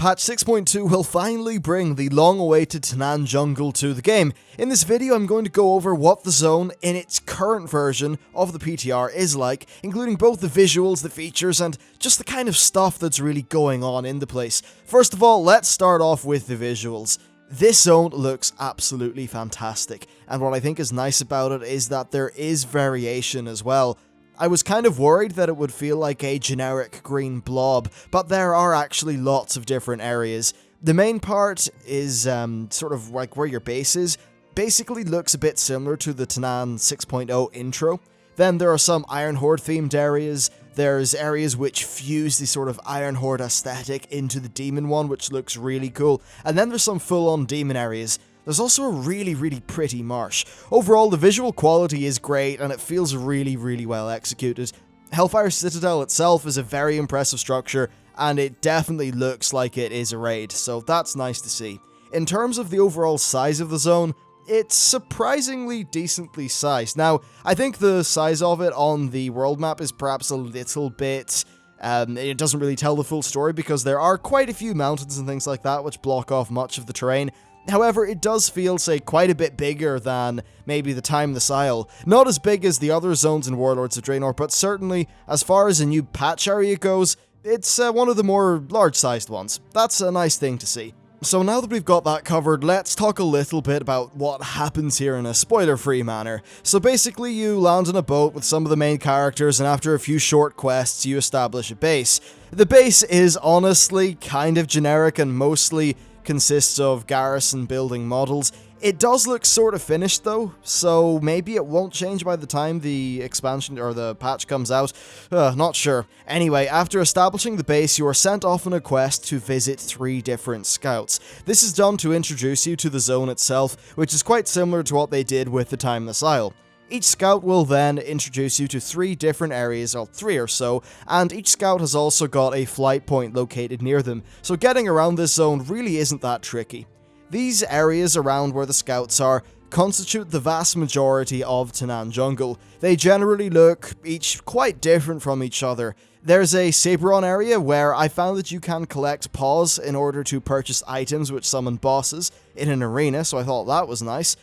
patch 6.2 will finally bring the long-awaited Tanaan jungle to the game. In this video, I'm going to go over what the zone in its current version of the PTR is like, including both the visuals, the features, and just the kind of stuff that's really going on in the place. First of all, let's start off with the visuals. This zone looks absolutely fantastic, and what I think is nice about it is that there is variation as well. I was kind of worried that it would feel like a generic green blob, but there are actually lots of different areas. The main part is sort of like where your base is, basically looks a bit similar to the Tanaan 6.0 intro. Then there are some Iron Horde themed areas, there's areas which fuse the sort of Iron Horde aesthetic into the Demon one, which looks really cool, and then there's some full-on Demon areas. There's also a really pretty marsh. Overall, the visual quality is great, and it feels really well executed. Hellfire Citadel itself is a very impressive structure, and it definitely looks like it is a raid, so that's nice to see. In terms of the overall size of the zone, it's surprisingly decently sized. Now, I think the size of it on the world map is perhaps a little bit... it doesn't really tell the full story, because there are quite a few mountains and things like that which block off much of the terrain. However, it does feel, say, quite a bit bigger than maybe the Time the Isle. Not as big as the other zones in Warlords of Draenor, but certainly, as far as a new patch area goes, it's one of the more large-sized ones. That's a nice thing to see. So now that we've got that covered, let's talk a little bit about what happens here in a spoiler-free manner. So basically, you land on a boat with some of the main characters, and after a few short quests, you establish a base. The base is honestly kind of generic and mostly consists of garrison building models. It does look sort of finished though, so maybe it won't change by the time the expansion or the patch comes out. Not sure. Anyway, after establishing the base, you are sent off on a quest to visit 3 different scouts. This is done to introduce you to the zone itself, which is quite similar to what they did with the Timeless Isle. Each scout will then introduce you to 3 different areas, or 3 or so, and each scout has also got a flight point located near them, so getting around this zone really isn't that tricky. These areas around where the scouts are constitute the vast majority of Tanaan jungle. They generally look each quite different from each other. There's a Saberon area where I found that you can collect paws in order to purchase items which summon bosses in an arena, so I thought that was nice.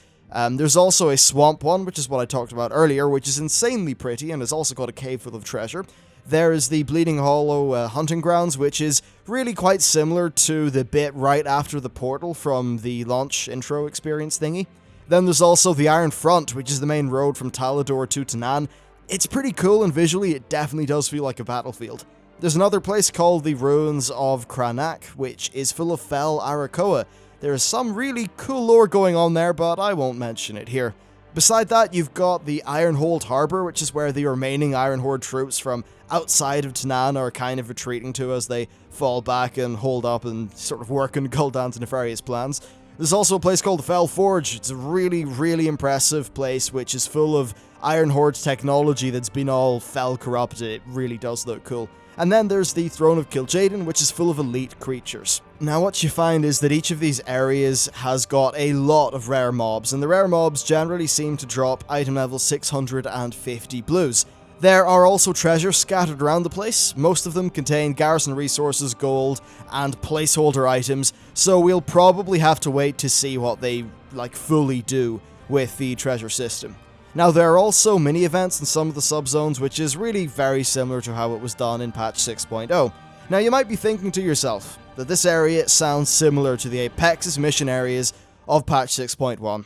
There's also a swamp one, which is what I talked about earlier, which is insanely pretty and has also got a cave full of treasure. There is the Bleeding Hollow hunting grounds, which is really quite similar to the bit right after the portal from the launch intro experience thingy. Then there's also the Iron Front, which is the main road from Talador to Tanaan. It's pretty cool, and visually it definitely does feel like a battlefield. There's another place called the Ruins of Cranach, which is full of Fel Arakoa. There is some really cool lore going on there, but I won't mention it here. Beside that, you've got the Ironhold Harbour, which is where the remaining Iron Horde troops from outside of Tanaan are kind of retreating to as they fall back and hold up and sort of work on Gul'dan's nefarious plans. There's also a place called the Fel Forge. It's a really impressive place, which is full of Iron Horde technology that's been all Fel corrupted. It really does look cool. And then there's the Throne of Kil'jaeden, which is full of elite creatures. Now what you find is that each of these areas has got a lot of rare mobs, and the rare mobs generally seem to drop item level 650 blues. There are also treasures scattered around the place. Most of them contain garrison resources, gold, and placeholder items, so we'll probably have to wait to see what they fully do with the treasure system. Now, there are also mini-events in some of the subzones, which is really very similar to how it was done in patch 6.0. Now, you might be thinking to yourself that this area sounds similar to the Apexis mission areas of patch 6.1.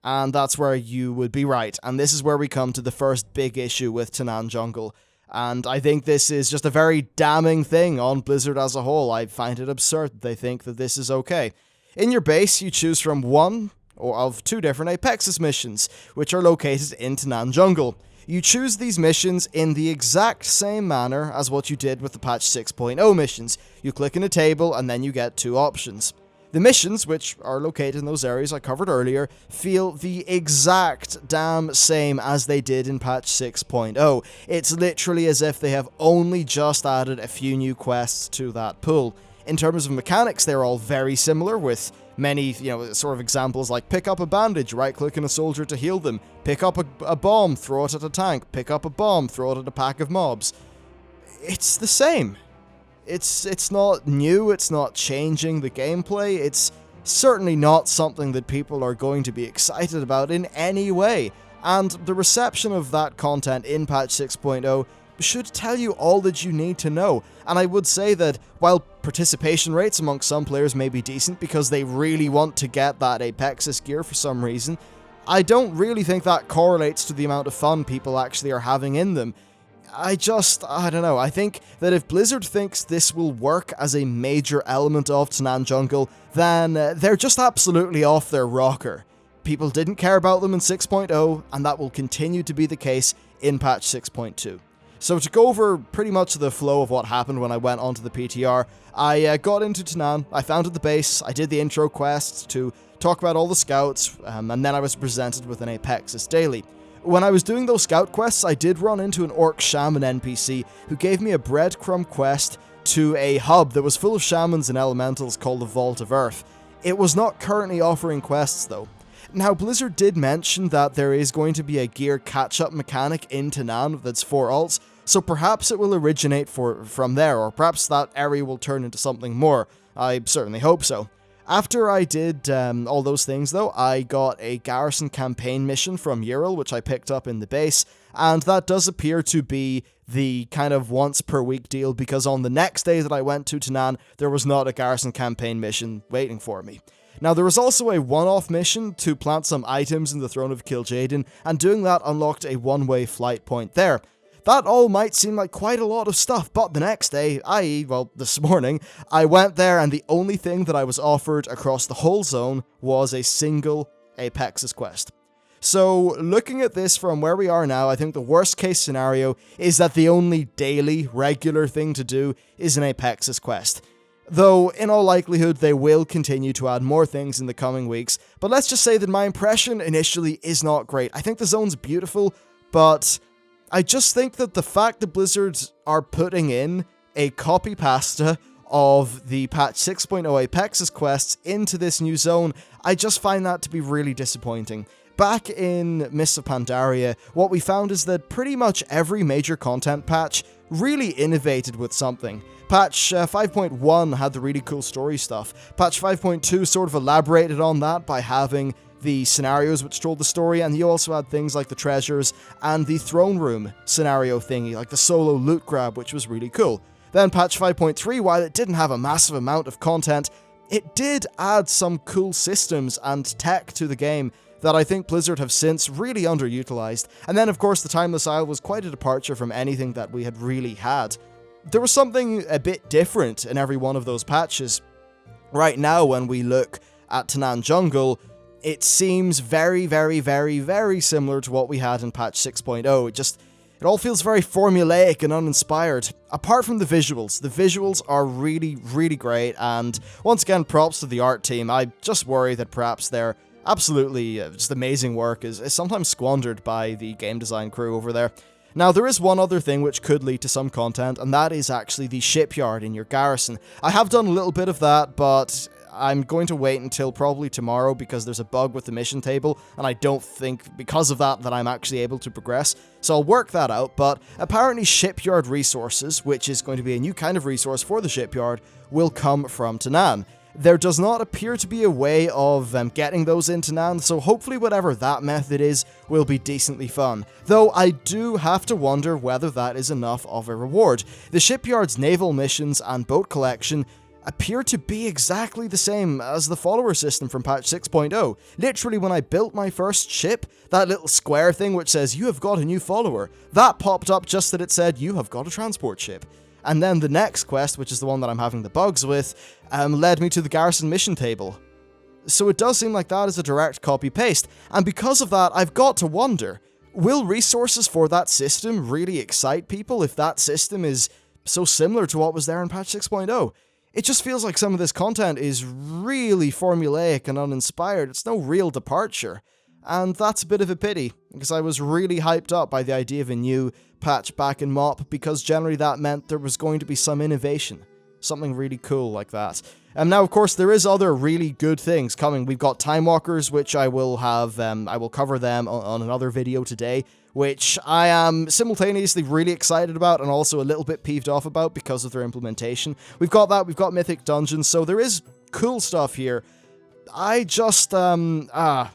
And that's where you would be right, and this is where we come to the first big issue with Tanaan Jungle. And I think this is just a very damning thing on Blizzard as a whole. I find it absurd that they think that this is okay. In your base, you choose from one or of 2 different Apexis missions, which are located in Tanaan Jungle. You choose these missions in the exact same manner as what you did with the patch 6.0 missions. You click in a table and then you get 2 options. The missions, which are located in those areas I covered earlier, feel the exact damn same as they did in patch 6.0. It's literally as if they have only just added a few new quests to that pool. In terms of mechanics, they're all very similar, with many, sort of examples like pick up a bandage, right-click on a soldier to heal them, pick up a bomb, throw it at a tank, pick up a bomb, throw it at a pack of mobs. It's the same. It's not new, it's not changing the gameplay, it's certainly not something that people are going to be excited about in any way. And the reception of that content in patch 6.0 should tell you all that you need to know. And I would say that while participation rates amongst some players may be decent because they really want to get that Apexis gear for some reason, I don't really think that correlates to the amount of fun people actually are having in them. I don't know, I think that if Blizzard thinks this will work as a major element of Tanaan Jungle, then they're just absolutely off their rocker. People didn't care about them in 6.0, and that will continue to be the case in patch 6.2. So to go over pretty much the flow of what happened when I went onto the PTR, I got into Tanaan, I founded the base, I did the intro quests to talk about all the scouts, and then I was presented with an Apexis daily. When I was doing those scout quests, I did run into an Orc Shaman NPC who gave me a breadcrumb quest to a hub that was full of shamans and elementals called the Vault of Earth. It was not currently offering quests though. Now, Blizzard did mention that there is going to be a gear catch-up mechanic in Tanaan that's for alts, so perhaps it will originate from there, or perhaps that area will turn into something more. I certainly hope so. After I did all those things though, I got a garrison campaign mission from Ural, which I picked up in the base, and that does appear to be the kind of once per week deal, because on the next day that I went to Tanaan, there was not a garrison campaign mission waiting for me. Now, there was also a one-off mission to plant some items in the Throne of Kil'jaeden, and doing that unlocked a one-way flight point there. That all might seem like quite a lot of stuff, but the next day, i.e., well, this morning, I went there and the only thing that I was offered across the whole zone was a single Apexis quest. So, looking at this from where we are now, I think the worst case scenario is that the only daily, regular thing to do is an Apexis quest. Though, in all likelihood, they will continue to add more things in the coming weeks, but let's just say that my impression initially is not great. I think the zone's beautiful, but I just think that the fact that Blizzard are putting in a copy pasta of the patch 6.0 Apexis quests into this new zone, I just find that to be really disappointing. Back in Mists of Pandaria, what we found is that pretty much every major content patch really innovated with something. Patch 5.1 had the really cool story stuff. Patch 5.2 sort of elaborated on that by having the scenarios which told the story, and you also had things like the treasures and the throne room scenario thingy, like the solo loot grab, which was really cool. Then patch 5.3, while it didn't have a massive amount of content, it did add some cool systems and tech to the game that I think Blizzard have since really underutilized. And then of course the Timeless Isle was quite a departure from anything that we had really had. There was something a bit different in every one of those patches. Right now, when we look at Tanaan Jungle, it seems very, very, very, very similar to what we had in patch 6.0. It all feels very formulaic and uninspired. Apart from the visuals are really, really great, and once again, props to the art team. I just worry that perhaps their absolutely just amazing work is sometimes squandered by the game design crew over there. Now, there is one other thing which could lead to some content, and that is actually the shipyard in your garrison. I have done a little bit of that, but I'm going to wait until probably tomorrow because there's a bug with the mission table, and I don't think because of that I'm actually able to progress. So I'll work that out, but apparently shipyard resources, which is going to be a new kind of resource for the shipyard, will come from Tanaan. There does not appear to be a way of getting those in Tanaan, so hopefully whatever that method is will be decently fun. Though I do have to wonder whether that is enough of a reward. The shipyard's naval missions and boat collection appear to be exactly the same as the follower system from patch 6.0. Literally, when I built my first ship, that little square thing which says, "You have got a new follower," that popped up just that it said, "You have got a transport ship." And then the next quest, which is the one that I'm having the bugs with, led me to the garrison mission table. So it does seem like that is a direct copy-paste, and because of that, I've got to wonder, will resources for that system really excite people if that system is so similar to what was there in patch 6.0? It just feels like some of this content is really formulaic and uninspired. It's no real departure. And that's a bit of a pity, because I was really hyped up by the idea of a new patch back in MoP, because generally that meant there was going to be some innovation. something really cool like that. Now, of course, there is other really good things coming. We've got Time Walkers, which I will cover them on another video today, which I am simultaneously really excited about and also a little bit peeved off about because of their implementation. We've got that, we've got Mythic Dungeons, so there is cool stuff here. I just, I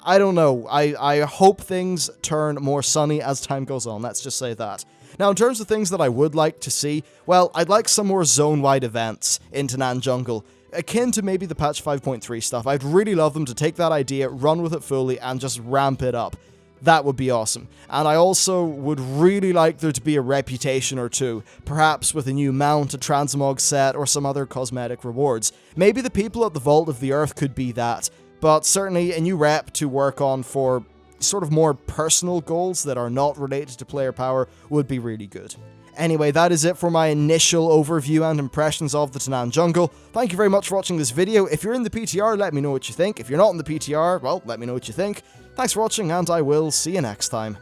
don't know. I hope things turn more sunny as time goes on, let's just say that. Now, in terms of things that I would like to see, well, I'd like some more zone-wide events in Tanaan Jungle, akin to maybe the patch 5.3 stuff. I'd really love them to take that idea, run with it fully, and just ramp it up. That would be awesome. And I also would really like there to be a reputation or two, perhaps with a new mount, a transmog set, or some other cosmetic rewards. Maybe the people at the Vault of the Earth could be that, but certainly a new rep to work on for sort of more personal goals that are not related to player power would be really good. Anyway, that is it for my initial overview and impressions of the Tanaan Jungle. Thank you very much for watching this video. If you're in the PTR, let me know what you think. If you're not in the PTR, well, let me know what you think. Thanks for watching, and I will see you next time.